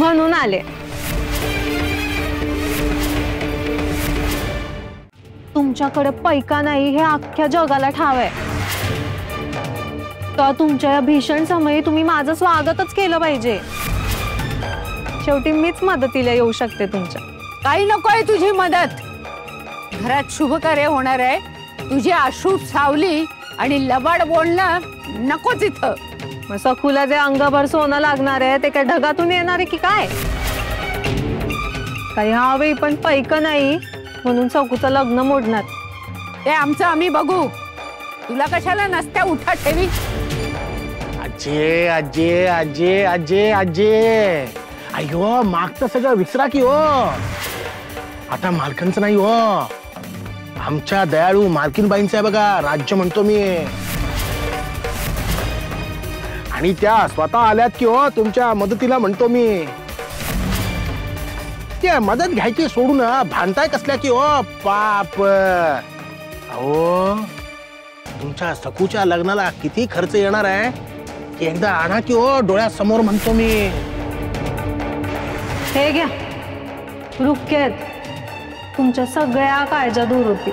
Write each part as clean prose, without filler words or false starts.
म्हणून आले। तुमच्याकडे पैका नाही हे अख्ख्या जगाला ठाव आहे, तर तुमच्या या भीषण समयी तुम्ही माझं स्वागतच केलं पाहिजे। शेवटी मीच मदतीला येऊ शकते तुमच्या। काही नकोय तुझी मदत, घरात शुभ कार्य होणार आहे, तुझी अश्रू सावली आणि लबाड बोलणं नकोच इथं। मग सखूला जे अंगभर सोनं लागणार आहे ते काय ढगातून येणार आहे की काय? काही हवे पण पैक नाही म्हणून सखूचं लग्न मोडणार। ते आमचं आम्ही बघू, तुला कशाला नसत्या उठा ठेवी। आजे आजे आजे आजे आजे अयो मागचं सगळं विसरा की हो, आता मालकांचं नाही हो, आमच्या दयाळू मालकीनबाईंचं आहे बघा राज्य म्हणतो मी। आणि त्या स्वतः आल्यात की हो तुमच्या मदतीला म्हणतो मी। त्या मदत घ्यायची सोडून भांडताय कसल्या की हो पाप। अहो तुमच्या सखूच्या लग्नाला किती खर्च येणार आहे की एकदा आणा की हो डोळ्यासमोर म्हणतो मी। हे घ्या रुक्केत, तुमच्या सगळ्या काळजा दूर होती।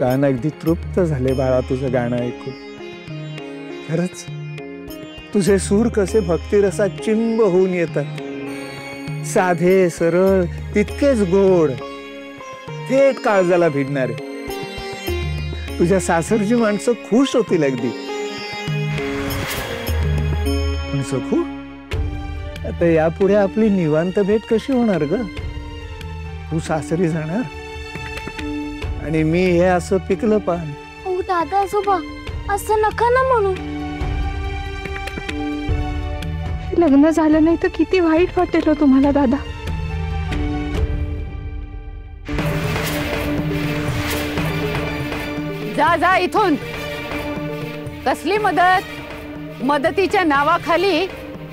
कान अगदी तृप्त झाले बाळा तुझं गाणं ऐकून। खरंच तुझे सूर कसे भक्तिरसात चिंब होऊन येतात, साधे सरळ तितकेच गोड, थेट काळजाला भिडणारे। तुझ्या सासरची माणसं खुश होतील अगदी। पण सखू, आता यापुढे आपली निवांत भेट कशी होणार ग? तू सासरी जाणार आणि मी हे असं पिकलं पान। ओ दादा आजोबा असं नका ना म्हणू, लग्न झालं नाही तर किती वाईट वाटेल हो तुम्हाला दादा। जा जा इथून, कसली मदत? मदतीच्या नावाखाली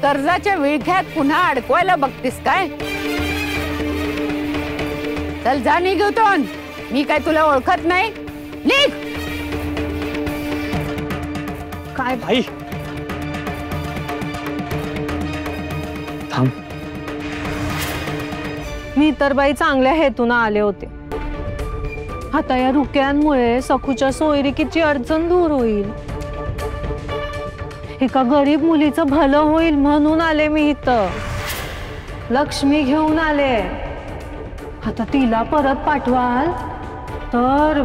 कर्जाच्या विळख्यात पुन्हा अडकवायला बघतीस काय? चल जा निघून, मी काय तुला ओळखत नाही, निघ। काय भाई थांब, मी तर बाई चांगल्या हेतून आले होते। आता या रुक्यांमुळे सखूच्या सोयरिकीची अडचण दूर होईल, एका गरीब मुलीचं भलं होईल म्हणून आले मी इथं। लक्ष्मी घेऊन आले, आता तिला परत पाठवाल तर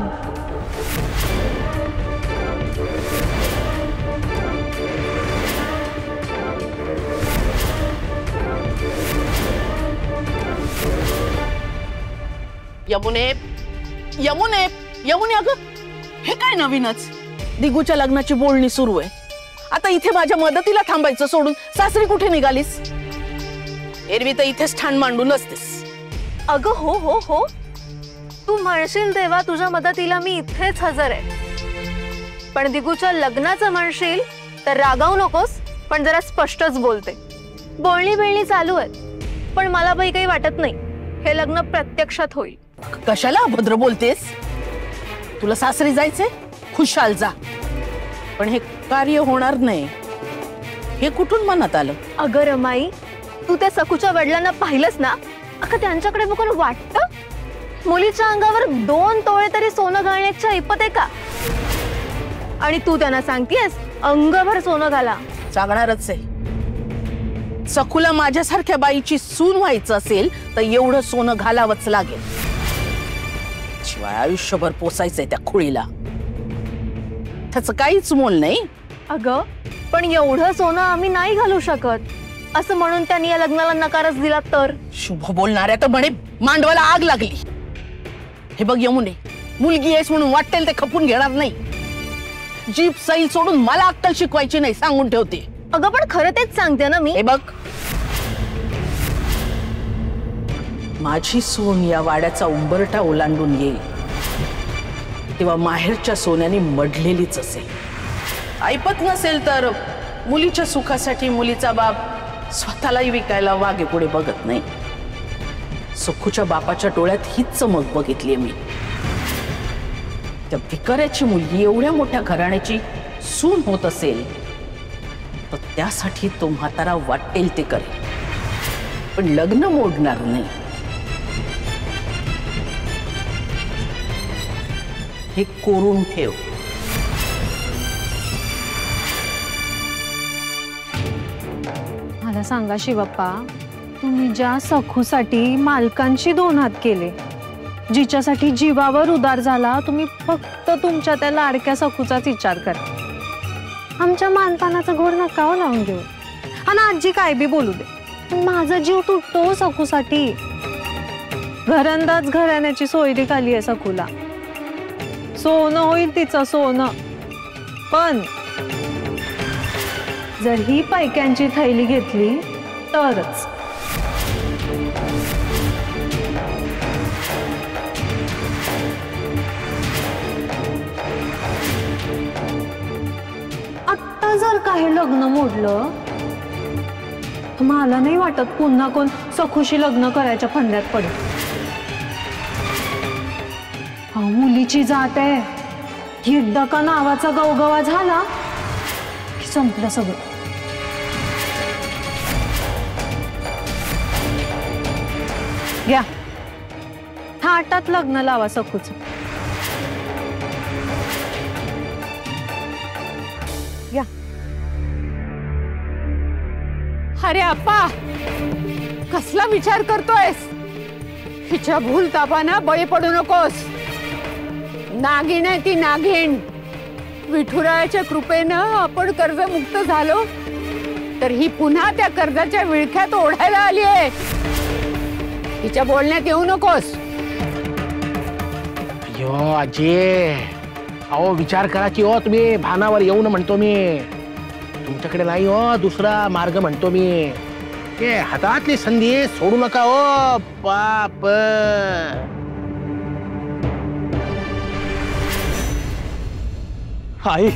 यमुने यमुने यमुने अगं हे काय नवीनच? दिगूच्या लग्नाची बोलणी सुरू आहे, आता इथे माझ्या मदतीला थांबायचं सोडून सासरी कुठे निघालीस? एरवी तर इथेच ठाण मांडून असतेस। अगं हो हो हो, तू म्हणशील तेव्हा तुझ्या मदतीला मी इथेच हजर आहे, पण दिगूच्या लग्नाचं म्हणशील तर रागावू नकोस, पण जरा स्पष्टच बोलते। बोलणी बिळणी चालू आहे, पण मला बाई काही वाटत नाही हे लग्न प्रत्यक्षात होईल। कशाला अभद्र बोलतेस? तुला सासरी जायचंय, खुशाल जा, पण हे कार्य होणार नाही हे कुठून मनात आलं? अगं रमाई, तू त्या सखूच्या वडिलांना पाहिलंस ना? अगं त्यांच्याकडे बघून वाटतं मुलीच्या अंगावर 2 तोळे तरी सोनं घालण्याची ऐपत आहे का? आणि तू त्यांना सांगतेस अंगभर सोनं घाला? सांगणारच आहे, सखूला माझ्यासारख्या बाईची सून व्हायचं असेल तर एवढं सोनं घालावंच लागेल, शिवाय आयुष्यभर पोसायचंय त्या खुळीला, त्याचं काहीच मोल नाही। अगं पण एवढं सोनं आम्ही नाही घालू शकत असं म्हणून त्यांनी या लग्नाला नकारच दिला तर? शुभ बोलणाऱ्या तर म्हणे मांडवाला आग लागली। हे बघ यमुने, मुलगी आहेस म्हणून वाटेल ते खपून घेणार नाही, जीभ सैल सोडून मला अक्कल शिकवायची नाही सांगून ठेवते। अगं पण खरं तेच सांगते ना मी। हे बघ, माझी सून या वाड्याचा उंबरठा ओलांडून येईल तेव्हा माहेरच्या सोन्याने मडलेलीच असेल. ऐपत नसेल तर मुलीच्या सुखासाठी मुलीचा बाप स्वतःलाही विकायला वागे पुढे बघत नाही. सुखूच्या बापाच्या डोळ्यात हीच चमक बघितली मी. त्या भिकाऱ्याची मुलगी एवढ्या मोठ्या घराण्याची सून होत असेल तर त्यासाठी तो म्हातारा वाटेल ते करेल, पण लग्न मोडणार नाही. हे कोरून ठेव. मला सांगा शिवप्पा, तुम्ही ज्या सखूसाठी मालकांची 2 हात केले, जिच्यासाठी जीवावर उदार झाला, तुम्ही फक्त तुमच्या त्या लाडक्या सखूचाच विचार करा. आमच्या मानपानाचा घोर नका हो लावून घेऊ. आणि आजी काय बी बोलू दे, पण माझा जीव तुटतो सखूसाठी. घरंदाज घराण्याची सोयरी खाली आहे सखूला. सोनं होईल तिचं सोनं, पण जर ही पैक्यांची थैली घेतली तरच. आत्ता जर काही लग्न मोडलं तर मला नाही वाटत पुन्हा कोण सखूशी लग्न करायच्या फंद्यात पडेल. हा मुलीची जात आहे, एकदा का नावाचा गवगवा झाला की संपलं सगळं. घ्या थाटात लग्न लावा सखूचं. घ्या. अरे अप्पा, कसला विचार करतोयस? हिच्या भूल तापानं बळी पडू नकोस. नागिन आहे ती, नागिन. विठुरायाच्या कृपेनं आपण कर्जमुक्त झालो तर ही पुन्हा त्या कर्जाच्या विळख्यात ओढायला आली आहे. हिच्या बोलण्यात येऊ नकोस. अयो आजी, अहो विचार करा की हो, तुम्ही भानावर येऊन म्हणतो मी. तुमच्याकडे नाही हो दुसरा मार्ग म्हणतो मी. हे हातातली संधी सोडू नका हो बाप. आई,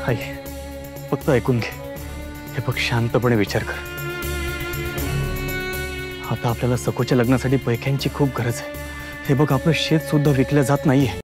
आई, फक्त ऐकून घे. हे बघ, शांतपणे विचार कर. आता आपल्याला सखूच्या लग्नासाठी पैक्यांची खूप गरज आहे. हे बघ, आपलं शेत सुद्धा विकलं जात नाहीये.